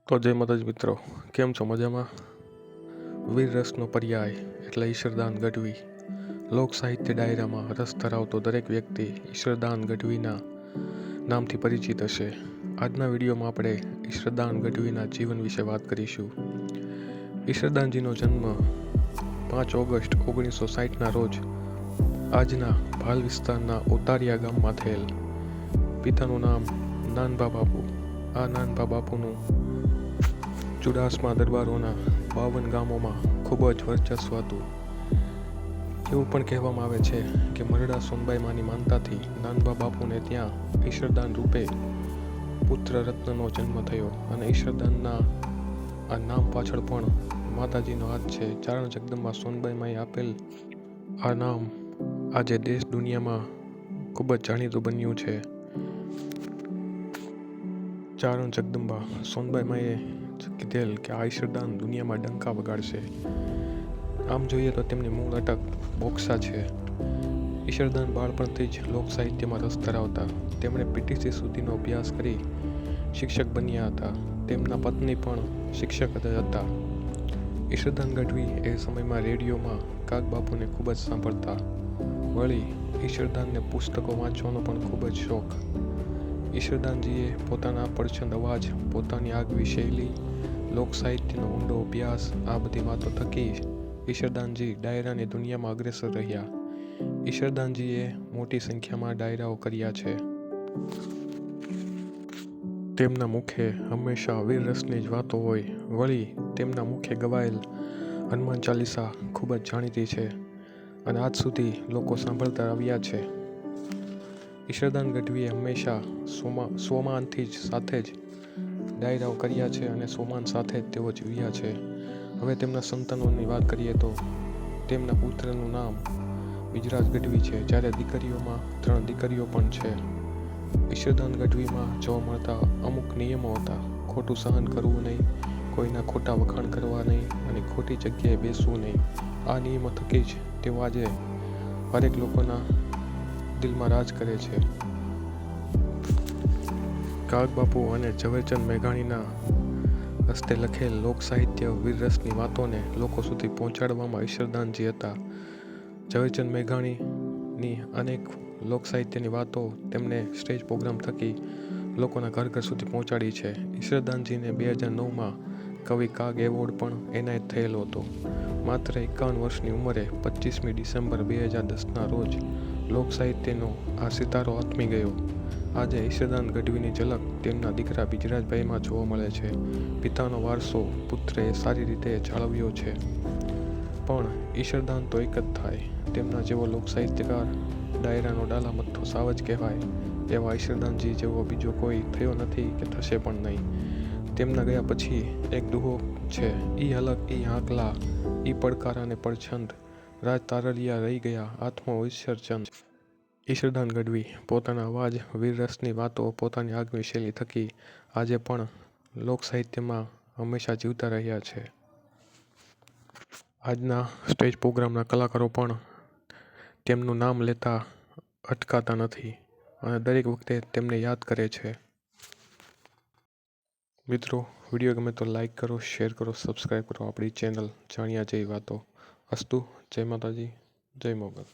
તો જય માતાજી મિત્રો, કેમ છો? મજામાં? વીર રસનો પર્યાય એટલે ઈશ્વરદાન ગઢવી. લોક સાહિત્ય ડાયરામાં રસ ધરાવતો દરેક વ્યક્તિ ઈશ્વરદાન ગઢવીના નામથી પરિચિત હશે. આજના વિડીયોમાં આપણે ઈશ્વરદાન ગઢવીના જીવન વિશે વાત કરીશું. ઈશ્વરદાનજીનો જન્મ 5 ઓગસ્ટ 1960ના રોજ આજના ભાલ વિસ્તારના ઓતારિયા ગામમાં થયેલ. પિતાનું નામ નાનભા બાપુ. આ નાનભા બાપુનું ચુડાસમા દરબારોના 52 ગામોમાં ખૂબ જ વર્ચસ્વ હતું. એવું પણ કહેવામાં આવે છે કે મરડા સોનબાઈમાંની માનતાથી નાનભા બાપુને ત્યાં ઈશ્વરદાન રૂપે પુત્ર રત્નનો જન્મ થયો અને ઈશ્વરદાનના આ નામ પાછળ પણ માતાજીનો હાથ છે. ચારણ જગદંબા સોનબાઈમાંએ આપેલ આ નામ આજે દેશ દુનિયામાં ખૂબ જ જાણીતું બન્યું છે. ચારણ જગદંબા સોનબાઈમાંએ કીધેલ કે આ ઈશ્વરદાન દુનિયામાં ડંકા વગાડશે. આમ જોઈએ તો તેમની મૂળ અટક બોક્સા છે. ઈશ્વરદાન બાળપણથી જ લોક સાહિત્યમાં રસ ધરાવતા. તેમણે પીટીસી સુધીનો અભ્યાસ કરી શિક્ષક બન્યા હતા. તેમના પત્ની પણ શિક્ષક જ હતા. ઈશ્વરદાન ગઢવી એ સમયમાં રેડિયોમાં કાગબાપુને ખૂબ જ સાંભળતા. વળી ઈશ્વરદાનને પુસ્તકો વાંચવાનો પણ ખૂબ જ શોખ. ઈશ્વરદાનજીએ પોતાના પડછંદ અવાજ, પોતાની આગવી શૈલી, લોક સાહિત્યનો ઊંડો અભ્યાસ, આ બધી વાતો થકી ઈશ્વરદાનજી ડાયરાની દુનિયામાં અગ્રેસર રહ્યા. ઈશ્વરદાનજીએ મોટી સંખ્યામાં ડાયરાઓ કર્યા છે. તેમના મુખે હંમેશા વીર રસની જ વાતો હોય. વળી તેમના મુખે ગવાયેલ હનુમાન ચાલીસા ખૂબ જ જાણીતી છે અને આજ સુધી લોકો સાંભળતા આવ્યા છે. ઈશ્વરદાન ગઢવીએ હંમેશા સોમાનથી જ સાથે જ ડાયરાઓ કર્યા છે અને સોમાન સાથે જ તેઓ જીવ્યા છે. હવે તેમના સંતાનોની વાત કરીએ તો તેમના પુત્રનું નામ વિજરાજ ગઢવી છે, જ્યારે દીકરીઓમાં 3 દીકરીઓ પણ છે. ઈશ્વરદાન ગઢવીમાં જોવા મળતા અમુક નિયમો હતા. ખોટું સહન કરવું નહીં, કોઈના ખોટા વખાણ કરવા નહીં અને ખોટી જગ્યાએ બેસવું નહીં. આ નિયમો થકી જ તેઓ આજે હરેક લોકોના દિલમાં રાજ કરે છે. કાગબાપુ અને ઝવેરચંદ મેઘાણીના હસ્તે લખેલ લોક સાહિત્ય વીર રસની વાતોને લોકો સુધી પહોંચાડવામાં ઈશ્વરદાનજી હતા. ઝવેરચંદ મેઘાણીની અનેક લોક સાહિત્યની વાતો તેમણે સ્ટેજ પ્રોગ્રામ થકી લોકોના ઘર ઘર સુધી પહોંચાડી છે. ઈશ્વરદાનજીને 2009માં કવિ કાગ એવોર્ડ પણ એનાયત થયેલો હતો. માત્ર 51 વર્ષની ઉંમરે 25મી ડિસેમ્બર 2010ના રોજ લોક સાહિત્યનો આ સિતારો આથમી ગયો. આજે ઈશ્વરદાન ગઢવીની ઝલક તેમના દીકરા વિજરાજભાઈમાં જોવા મળે છે. પિતાનો વારસો પુત્રએ સારી રીતે જાળવ્યો છે. પણ ઈશ્વરદાન તો એક જ થાય. તેમના જેવો લોક સાહિત્યકાર, ડાયરાનો ડાલા મથ્થો સાવ જ કહેવાય. એવા ઈશ્વરદાનજી જેવો બીજો કોઈ થયો નથી કે થશે પણ નહીં. તેમના ગયા પછી એક દુહો છે, ઈ હલક ઈ હાંકલા, ઈ પડકારા ને પડછંદ, રાજ તારલિયા રહી ગયા, આત્મો વિસર્જન. ઈશ્વરદાન ગઢવી પોતાના અવાજ, વીર રસની વાતો, પોતાની આગવી શૈલી થકી આજે પણ લોક સાહિત્યમાં હંમેશા જીવતા રહ્યા છે. આજના સ્ટેજ પ્રોગ્રામના કલાકારો પણ તેમનું નામ લેતા અટકાતા નથી અને દરેક વખતે તેમને યાદ કરે છે. મિત્રો, વિડીયો ગમે તો લાઈક કરો, શેર કરો, સબસ્ક્રાઈબ કરો આપણી ચેનલ જાણ્યા જેવી વાતો. અસ્તુ. જય માતાજી, જય મોગલ.